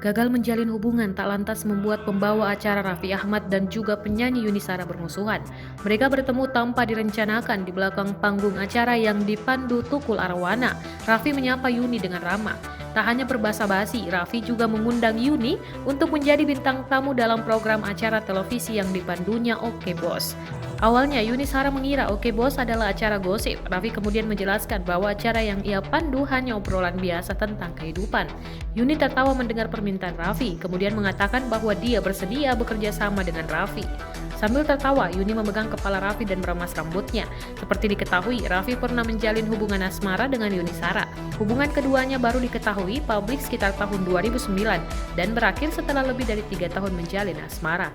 Gagal menjalin hubungan tak lantas membuat pembawa acara Raffi Ahmad dan juga penyanyi Yuni Shara bermusuhan. Mereka bertemu tanpa direncanakan di belakang panggung acara yang dipandu Tukul Arwana. Raffi menyapa Yuni dengan ramah. Tak hanya berbasa basi, Raffi juga mengundang Yuni untuk menjadi bintang tamu dalam program acara televisi yang dipandunya Oke Bos. Awalnya Yuni Shara mengira Oke Bos adalah acara gosip. Raffi kemudian menjelaskan bahwa acara yang ia pandu hanya obrolan biasa tentang kehidupan. Yuni tertawa mendengar permintaan Raffi, kemudian mengatakan bahwa dia bersedia bekerja sama dengan Raffi. Sambil tertawa, Yuni memegang kepala Raffi dan meremas rambutnya. Seperti diketahui, Raffi pernah menjalin hubungan asmara dengan Yuni Shara. Hubungan keduanya baru diketahui publik sekitar tahun 2009 dan berakhir setelah lebih dari 3 tahun menjalin asmara.